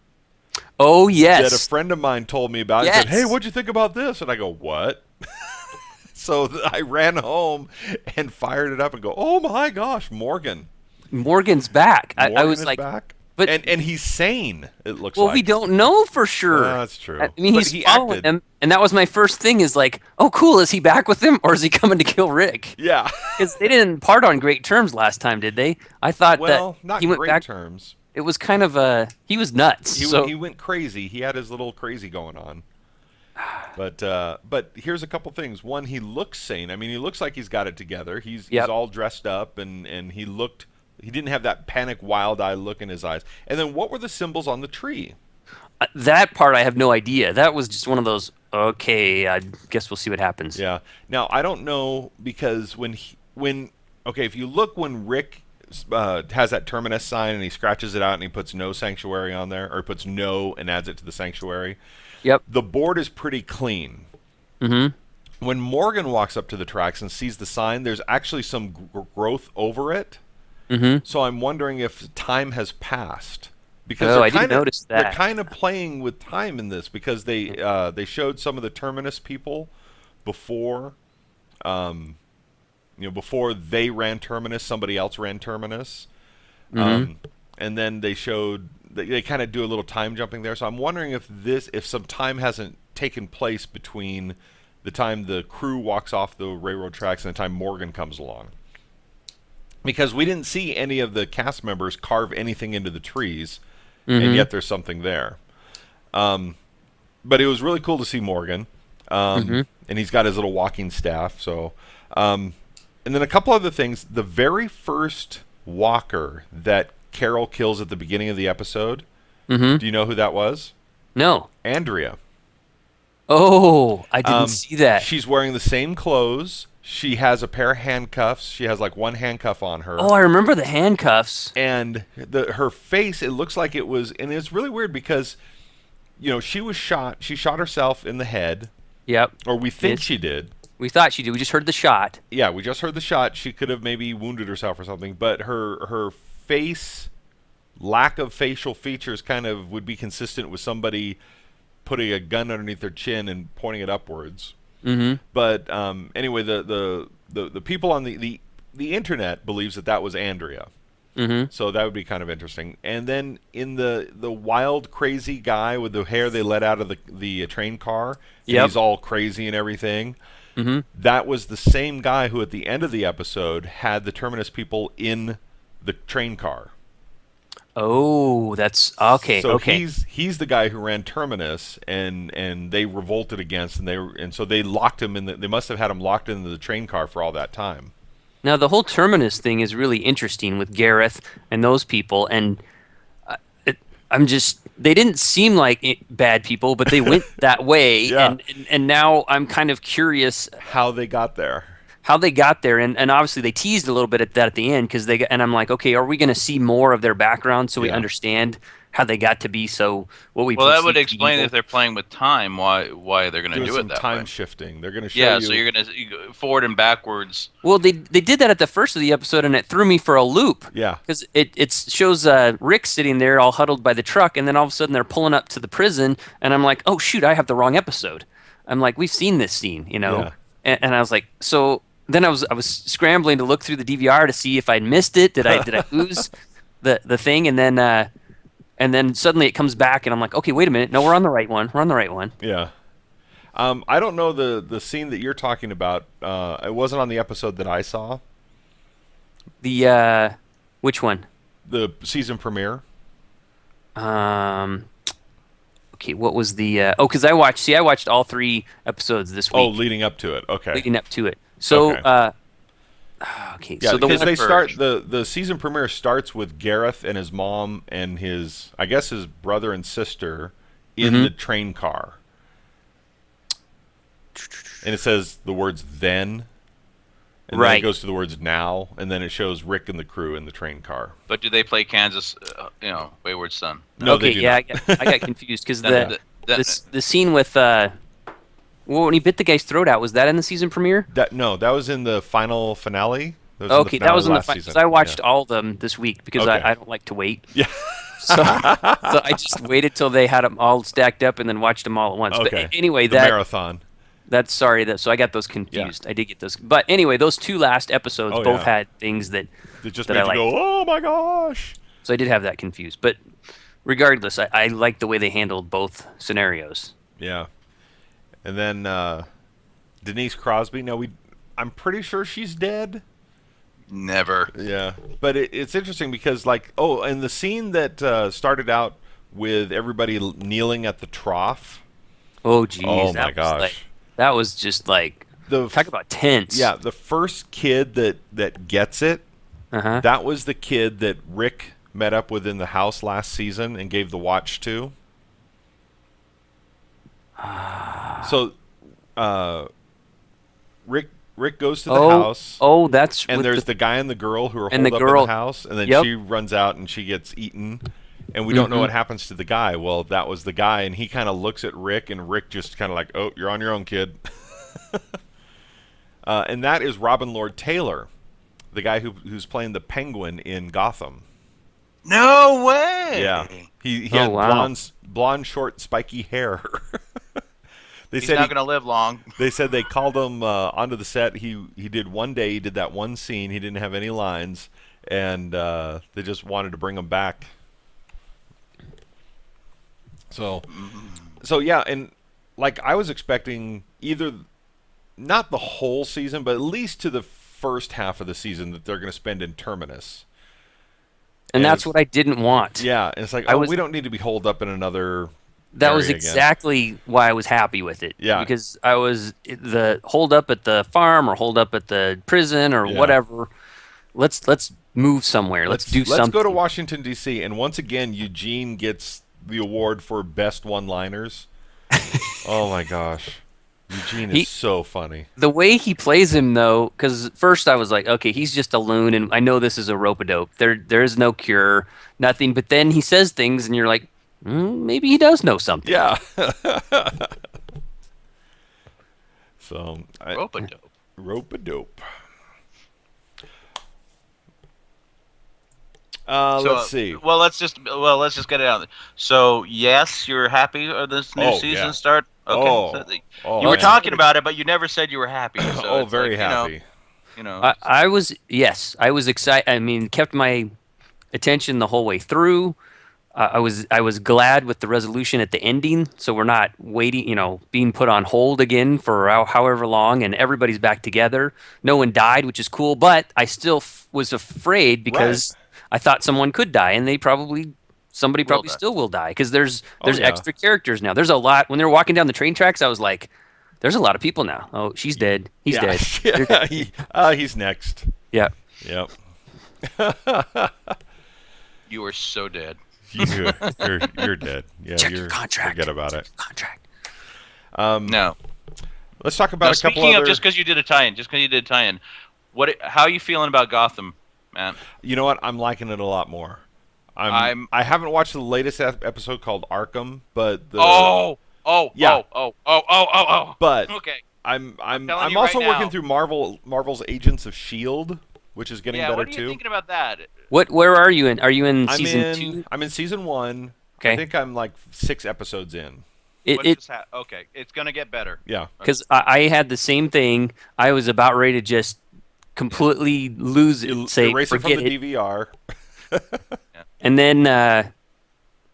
Oh, that a yes. friend of mine told me about. He Yes. said, "Hey, what'd you think about this?" And I go, "What?" So I ran home and fired it up and go, "Oh my gosh, Morgan! Morgan's back. I Morgan was is like, back. but and he's sane. It looks well, like. we don't know for sure. That's true. I mean, But he's he following acted. him, and that was my first thing. Is like, oh, cool. Is he back with him, or is he coming to kill Rick? Yeah. Because they didn't part on great terms last time, did they? I thought Well, that not he went great back. terms. It was kind of he was nuts. He went crazy. He had his little crazy going on. But here's a couple things. One, he looks sane. I mean, he looks like he's got it together. He's all dressed up, and he didn't have that panic, wild eye look in his eyes. And then what were the symbols on the tree? That part I have no idea. That was just one of those. Okay, I guess we'll see what happens. Yeah. Now I don't know because if you look when Rick has that terminus sign and he scratches it out and he puts no sanctuary on there, or he puts no and adds it to the sanctuary. Yep. The board is pretty clean. Mm-hmm. When Morgan walks up to the tracks and sees the sign, there's actually some growth over it. Mm-hmm. So I'm wondering if time has passed. Because Oh, I didn't notice that. They're kind of playing with time in this because they showed some of the Terminus people before, before they ran Terminus, somebody else ran Terminus. Mm-hmm. And then they showed they kind of do a little time jumping there. So I'm wondering if some time hasn't taken place between the time the crew walks off the railroad tracks and the time Morgan comes along. Because we didn't see any of the cast members carve anything into the trees, and yet there's something there. But it was really cool to see Morgan, and he's got his little walking staff. So, and then a couple other things. The very first walker that Carol kills at the beginning of the episode, do you know who that was? No. Andrea. Oh, I didn't see that. She's wearing the same clothes. She has a pair of handcuffs. She has like one handcuff on her. Oh, I remember the handcuffs. And her face, it looks like it was, and it's really weird because, she was shot. She shot herself in the head. Yep. Or we think she did. We thought she did. We just heard the shot. Yeah, we just heard the shot. She could have maybe wounded herself or something. But her face, lack of facial features kind of would be consistent with somebody putting a gun underneath their chin and pointing it upwards. Mm-hmm. But anyway, the people on the internet believes that was Andrea. Mm-hmm. So that would be kind of interesting. And then in the wild, crazy guy with the hair they let out of the train car, and he's all crazy and everything. Mm-hmm. That was the same guy who at the end of the episode had the Terminus people in the train car. Oh, that's okay. So okay. he's the guy who ran Terminus, and they revolted against, and so they locked him in. They must have had him locked into the train car for all that time. Now the whole Terminus thing is really interesting with Gareth and those people, and they didn't seem like bad people, but they went that way, Yeah. and now I'm kind of curious How they got there? how they got there, and obviously they teased a little bit at that at the end because and I'm like, okay, are we going to see more of their background so we understand how they got to be so what we Well, that would perceive to be explain evil? if they're playing with time why they're going to Doing do some it that time way. shifting. They're going to show Yeah, you. so you're going to go forward and backwards. Well, they did that at the first of the episode, and it threw me for a loop. Yeah. Because it shows Rick sitting there all huddled by the truck, and then all of a sudden they're pulling up to the prison, and I'm like, oh shoot, I have the wrong episode. I'm like, we've seen this scene, you know, Yeah. and I was like, so then I was scrambling to look through the DVR to see if I'd missed it. Did I lose the thing? And then suddenly it comes back, and I'm like, okay, wait a minute, no, we're on the right one. We're on the right one. Yeah. I don't know the scene that you're talking about. It wasn't on the episode that I saw. The which one? The season premiere. Okay, what was the? Because I watched all 3 episodes this week. Oh, leading up to it. Okay. Leading up to it. So, Okay. okay. Yeah, So because they first. start the season premiere starts with Gareth and his mom and his brother and sister in the train car, and it says the words "then," and then it goes to the words "now," and then it shows Rick and the crew in the train car. But do they play Kansas, Wayward Son? No, okay, they do yeah, not. I got confused because That- the scene with well, when he bit the guy's throat out, was that in the season premiere? That was in the finale. Okay, that was in the last final. season. I watched all of them this week because Okay. I don't like to wait. Yeah. So I just waited till they had them all stacked up and then watched them all at once. Okay. But anyway, the marathon. so I got those confused. I did get those. But anyway, those 2 last episodes both had things that It just that made I you liked. go, "Oh my gosh!" So I did have that confused. But regardless, I like the way they handled both scenarios. Yeah. And then Denise Crosby. No, I'm pretty sure she's dead. Never. Yeah, but it's interesting because, in the scene that started out with everybody kneeling at the trough. Oh, geez. Oh my gosh. That was just like, talk about tense. Yeah, the first kid that gets it, that was the kid that Rick met up with in the house last season and gave the watch to. So, Rick goes to the house. Oh, that's and with there's the guy and the girl who are and holed the up in girl- the house, and then Yep. she runs out and she gets eaten, and we don't know what happens to the guy. Well, that was the guy, and he kind of looks at Rick, and Rick just kind of like, "Oh, you're on your own, kid." And that is Robin Lord Taylor, the guy who's playing the Penguin in Gotham. No way. Yeah, he Oh, had wow. blonde, short, spiky hair. He's not going to live long. They said they called him onto the set. He did one day. He did that one scene. He didn't have any lines, and they just wanted to bring him back. So yeah, and I was expecting either not the whole season, but at least to the first half of the season that they're going to spend in Terminus. and that's what I didn't want. Yeah, and it's like, we don't need to be holed up in another. That was area again. exactly why I was happy with it. Yeah. Because I was the hold up at the farm or hold up at the prison or whatever. Let's move somewhere. Let's do something. Let's go to Washington, D.C., and once again, Eugene gets the award for best one-liners. Oh, my gosh. Eugene is so funny. The way he plays him, though, because first I was like, okay, he's just a loon, and I know this is a rope-a-dope. There is no cure, nothing. But then he says things, and you're like, maybe he does know something. Yeah. So Rope-a-dope. Rope-a-dope. So, Let's see. Well, let's just get it out. So, yes, you're happy with this new season start. Okay. You were talking about it, but you never said you were happy. So very happy. I was excited. I mean, kept my attention the whole way through. I was glad with the resolution at the ending, so we're not waiting, being put on hold again for however long, and everybody's back together. No one died, which is cool, but I still was afraid because I thought someone could die, and somebody probably still will die because there's extra characters now. There's a lot. When they're walking down the train tracks, I was like, there's a lot of people now. Oh, she's dead. He's dead. Yeah, he's next. Yeah. Yep. You are so dead. You're dead. Yeah, Check your contract. Forget about it. Contract. No. Let's talk about now, a couple speaking other... of, just because you did a tie-in, how are you feeling about Gotham, man? You know what? I'm liking it a lot more. I haven't watched the latest episode called Arkham, but the oh. But Okay. I'm telling you also right working now. through Marvel's Agents of Shield, which is getting better what are you too. thinking about that? Where are you in? Are you in season 2? I'm in season 1. Okay. I think I'm like 6 episodes in. Okay, it's gonna get better. Yeah. Because I had the same thing. I was about ready to just completely lose it, Erase it from forget the DVR. And then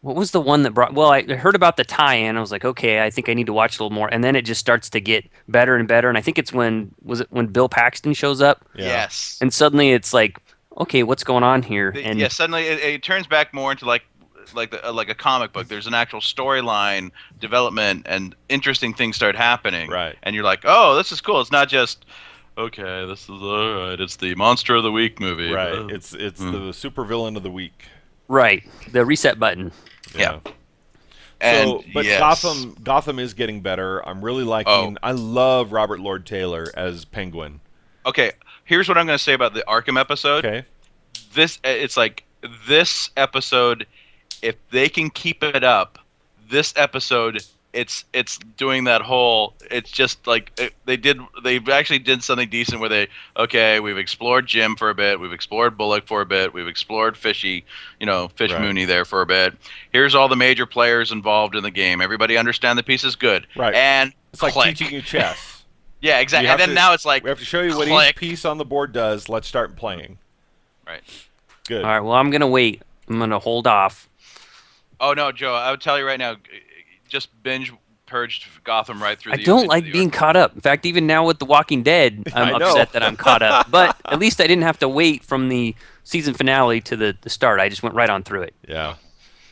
what was the one that brought? Well, I heard about the tie-in. I was like, okay, I think I need to watch a little more. And then it just starts to get better and better. And I think it's when Bill Paxton shows up? Yeah. Yes. And suddenly it's like, okay, what's going on here? And suddenly it turns back more into like a comic book. There's an actual storyline development, and interesting things start happening. Right. And you're like, oh, this is cool. It's not just okay. This is all right. It's the Monster of the Week movie. Right. It's the supervillain of the week. Right. The reset button. Yeah. But Gotham is getting better. I'm really liking. I love Robert Lord Taylor as Penguin. Okay, here's what I'm going to say about the Arkham episode. Okay. It's like this episode, if they can keep it up, this episode, it's doing that whole. It's just like they actually did something decent where we've explored Jim for a bit, we've explored Bullock for a bit, we've explored Fish Mooney there for a bit. Here's all the major players involved in the game. Everybody understand the pieces, good. Right. And it's like teaching you chess. Yeah, exactly. And then now it's like we have to show you what each piece on the board does. Let's start playing. Right. Good. All right. Well, I'm gonna wait. I'm gonna hold off. Oh no, Joe! I would tell you right now, just binge purged Gotham right through. I don't like being caught up. In fact, even now with The Walking Dead, I'm upset that I'm caught up. But at least I didn't have to wait from the season finale to the start. I just went right on through it. Yeah.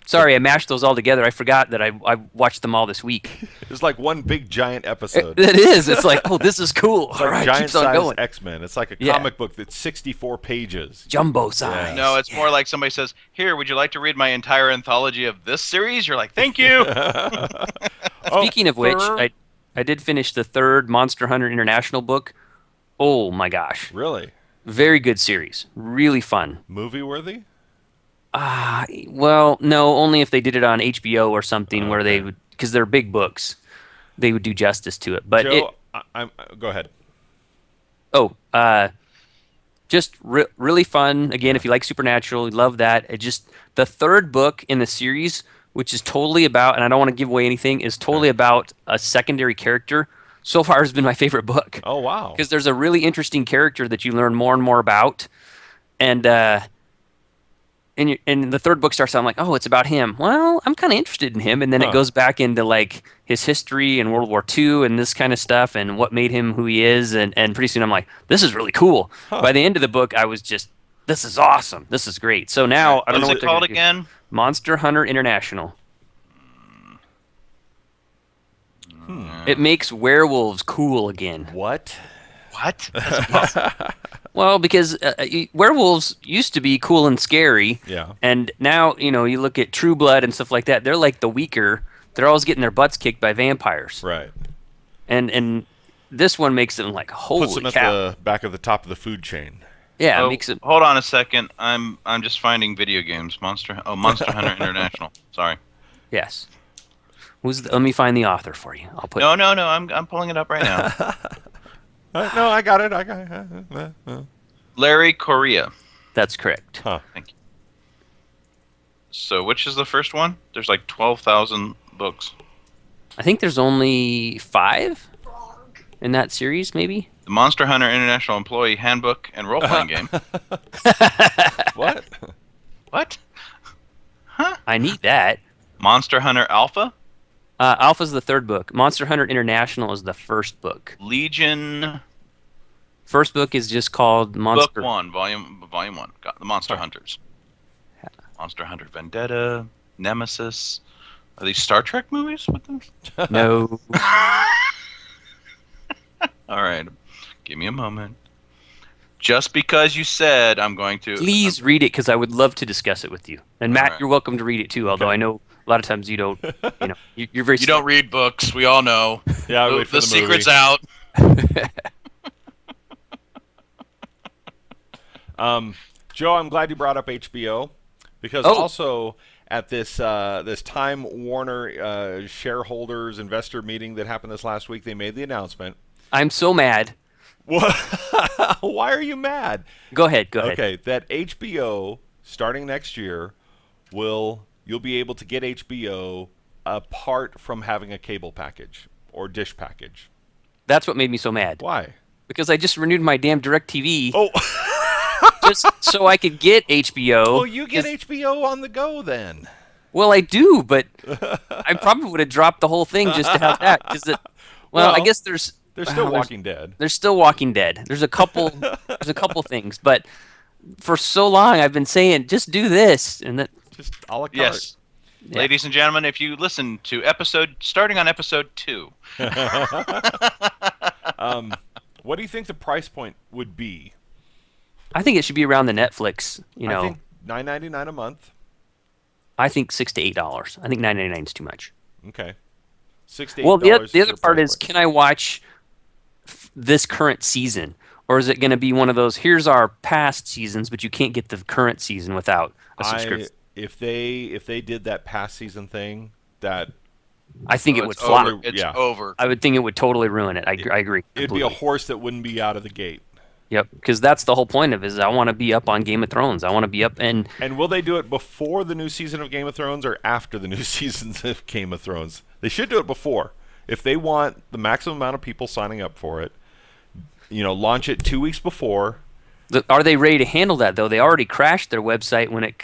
Sorry, I mashed those all together. I forgot that I watched them all this week. It's like one big giant episode. It is. It's like, oh, this is cool. It's like right, giant size going. X-Men. It's like a comic book that's 64 pages. Jumbo size. Yeah. No, it's more like somebody says, "Here, would you like to read my entire anthology of this series?" You're like, "Thank you." Speaking of which, I did finish the 3rd Monster Hunter International book. Oh my gosh. Really? Very good series. Really fun. Movie worthy? Well, no, only if they did it on HBO or something where they would, because they're big books, they would do justice to it. But Joe, go ahead. Just really fun. Again, if you like Supernatural, you love that. The 3rd book in the series, which is totally about, and I don't want to give away anything, is totally about a secondary character. So far, has been my favorite book. Oh wow! Because there's a really interesting character that you learn more and more about, and the 3rd book starts out, I'm like, oh, it's about him. Well, I'm kind of interested in him. And then it goes back into like his history and World War II and this kind of stuff and what made him who he is. And pretty soon I'm like, this is really cool. By the end of the book, I was just, this is awesome. This is great. So now I don't know what they're called again. Monster Hunter International. It makes werewolves cool again. What? Well, because werewolves used to be cool and scary. Yeah. And now, you look at True Blood and stuff like that. They're like the weaker. They're always getting their butts kicked by vampires. Right. And this one makes them like, holy Puts them cow. at the back of the top of the food chain. Yeah, it makes it. Hold on a second. I'm just finding video games. Monster Hunter International. Sorry. Yes. Let me find the author for you. I'll put. No. I'm pulling it up right now. No, I got it. Larry Correa. That's correct. Huh. Thank you. So, which is the first one? There's like 12,000 books. I think there's only 5 in that series, maybe. The Monster Hunter International Employee Handbook and Role-Playing Game. What? What? Huh? I need that. Monster Hunter Alpha? Alpha's the 3rd book. Monster Hunter International is the 1st book. Legion. First book is just called Monster. Book 1, Volume 1. Got the Monster Hunters. Monster Hunter Vendetta, Nemesis. Are these Star Trek movies with them? No. All right. Give me a moment. Just because you said I'm going to... Please read it, because I would love to discuss it with you. And Matt, you're welcome to read it too, although I know a lot of times you don't, you're very... You don't read books, we all know. Yeah, I wait for the the secret's movie. out. Joe, I'm glad you brought up HBO because Oh, also at this Time Warner shareholders investor meeting that happened this last week, they made the announcement. I'm so mad. What? Why are you mad? Go ahead. Go ahead. Okay, that HBO starting next year you'll be able to get HBO apart from having a cable package or dish package. That's what made me so mad. Why? Because I just renewed my damn DirecTV Oh, just so I could get HBO. well, you get HBO on the go then. Well, I do, but I probably would have dropped the whole thing just to have that. Well, I guess There's still Walking Dead. There's still Walking Dead. There's a couple. There's a couple things, but for so long I've been saying just do this, and that. Just a la carte. Yes. Yeah. Ladies and gentlemen, if you listen to starting on episode 2. What do you think the price point would be? I think it should be around the Netflix. I think $9.99 a month. I think $6 to $8. I think $9.99 is too much. Okay. $6 to $8. Well, the other part is, can I watch this current season, or is it going to be one of those? Here's our past seasons, but you can't get the current season without a subscription. If they did that past season thing, that I think it would flop. It's over. I would think it would totally ruin it. I agree. Completely. It'd be a horse that wouldn't be out of the gate. Yep, because that's the whole point of it, is I want to be up on Game of Thrones. I want to be up and will they do it before the new season of Game of Thrones or after the new seasons of Game of Thrones? They should do it before. If they want the maximum amount of people signing up for it, launch it 2 weeks before. Are they ready to handle that though? They already crashed their website when it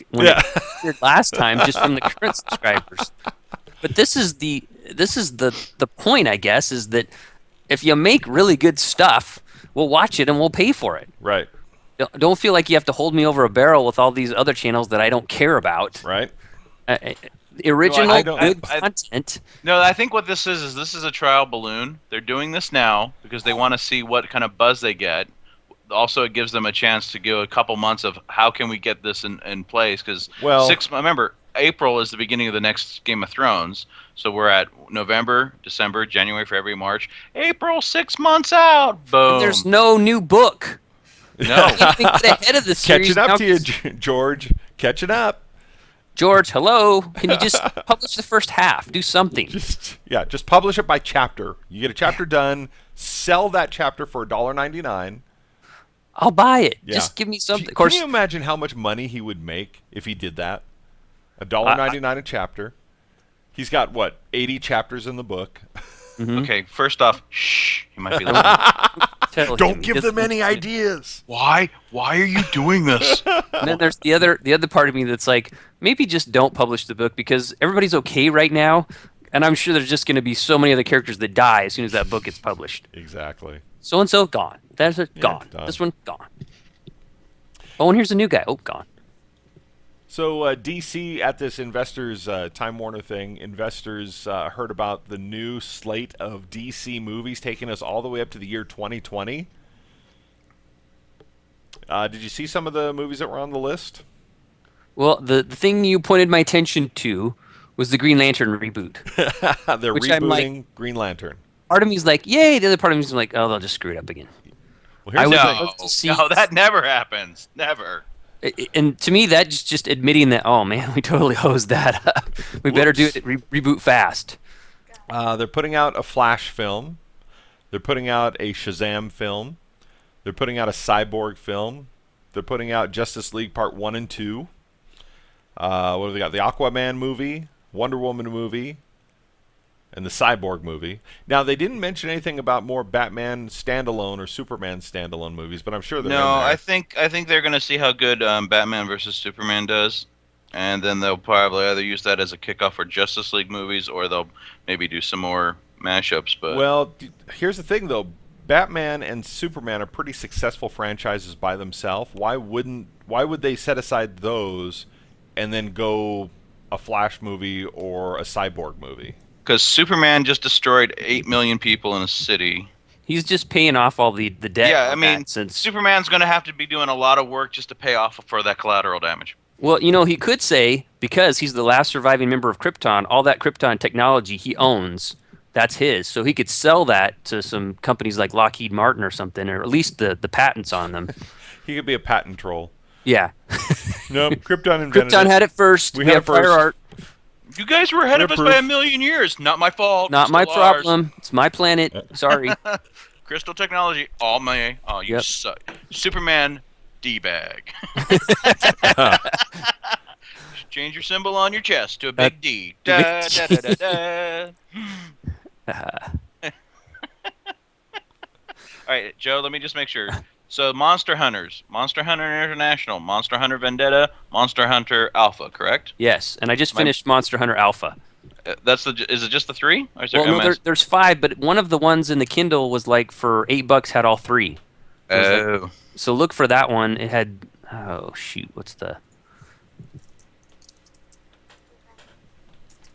did last time, just from the current subscribers. But this is the point, I guess, is that if you make really good stuff, we'll watch it and we'll pay for it. Right. Don't feel like you have to hold me over a barrel with all these other channels that I don't care about. Right. Original good content. No, I think what this is a trial balloon. They're doing this now because they want to see what kind of buzz they get. Also, it gives them a chance to go a couple months of how can we get this in place, because remember, April is the beginning of the next Game of Thrones, so we're at November, December, January, February, March, April, 6 months out. Boom. And there's no new book. No. Get ahead of the series. Catching up to you, George. Catching up. George, hello. Can you just publish the first half? Do something. Just publish it by chapter. You get a chapter done. Sell that chapter for $1.99. I'll buy it. Yeah. Just give me something. Can you imagine how much money he would make if he did that? $1.99 a chapter. He's got 80 chapters in the book. Mm-hmm. Okay, first off, shh. He might be listening. Don't give them any ideas. Why? Why are you doing this? And then there's the other part of me that's like, maybe just don't publish the book, because everybody's okay right now, and I'm sure there's just going to be so many other characters that die as soon as that book gets published. Exactly. So and so gone. That's gone. Done. This one gone. Oh, and here's a new guy. Oh, gone. So DC at this investors Time Warner thing, investors heard about the new slate of DC movies taking us all the way up to the year 2020. Did you see some of the movies that were on the list? Well, the thing you pointed my attention to was the Green Lantern reboot. They're rebooting Green Lantern. Part of me is like, yay. The other part of me is like, oh, they'll just screw it up again. Well, here's no, that never happens. Never. And to me, that's just admitting that, oh man, we totally hosed that up. We better do it. Reboot fast. They're putting out a Flash film. They're putting out a Shazam film. They're putting out a Cyborg film. They're putting out Justice League Part 1 and 2. What have they got? The Aquaman movie, Wonder Woman movie, and the Cyborg movie. Now, they didn't mention anything about more Batman standalone or Superman standalone movies, but I'm sure they're in there. I think they're going to see how good Batman versus Superman does, and then they'll probably either use that as a kickoff for Justice League movies, or they'll maybe do some more mashups. But well, here's the thing, though. Batman and Superman are pretty successful franchises by themselves. Why would they set aside those and then go a Flash movie or a Cyborg movie? Because Superman just destroyed 8 million people in a city. He's just paying off all the debt. Yeah, I mean, Superman's going to have to be doing a lot of work just to pay off for that collateral damage. Well, he could say, because he's the last surviving member of Krypton, all that Krypton technology he owns, that's his. So he could sell that to some companies like Lockheed Martin or something, or at least the patents on them. He could be a patent troll. Yeah. Nope, Krypton invented Krypton it. had it first. We had have it first. prior art. You guys were ahead of us by a million years. Not my fault. Not my Still ours. problem. It's my planet. Sorry. Crystal technology, all my. Oh, you Yep. suck. Superman, D-bag. Change your symbol on your chest to a big D. Da, da, da, da, da. All right, Joe, let me just make sure. So Monster Hunters, Monster Hunter International, Monster Hunter Vendetta, Monster Hunter Alpha, correct? Yes, and I just finished Monster Hunter Alpha. Is it just the 3? Or is there Well, no, there's 5, but one of the ones in the Kindle was like for $8 had all 3. Oh. So look for that one. It had what's the?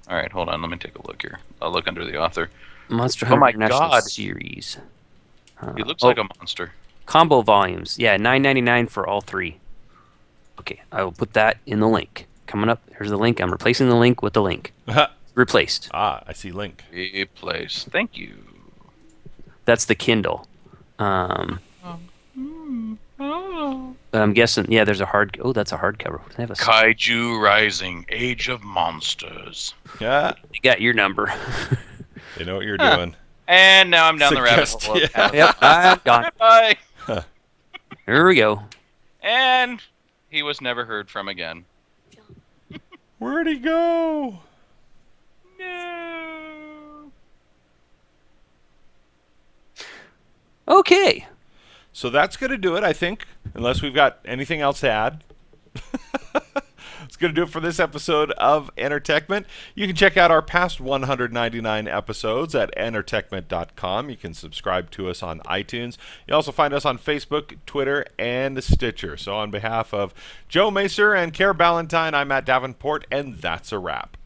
All right, hold on. Let me take a look here. I'll look under the author. Monster Hunter my International God. series. He looks like a monster. Combo volumes. Yeah, $9.99 for all 3. Okay, I will put that in the link. Coming up, here's the link. I'm replacing the link with the link. Replaced. I see link. Replaced. Thank you. That's the Kindle. I'm guessing, yeah, there's a hard... Oh, that's a hardcover. They have a... Kaiju Rising, Age of Monsters. Yeah. You got your number. They know what you're doing. And now I'm down the rabbit hole. Yeah. Yep, I'm gone. Bye. Here we go. And he was never heard from again. Where'd he go? No. Okay. So that's going to do it, I think, unless we've got anything else to add. It's going to do it for this episode of Entertechment. You can check out our past 199 episodes at entertechment.com. You can subscribe to us on iTunes. You also find us on Facebook, Twitter, and Stitcher. So on behalf of Joe Macer and Kerr Ballantyne, I'm Matt Davenport, and that's a wrap.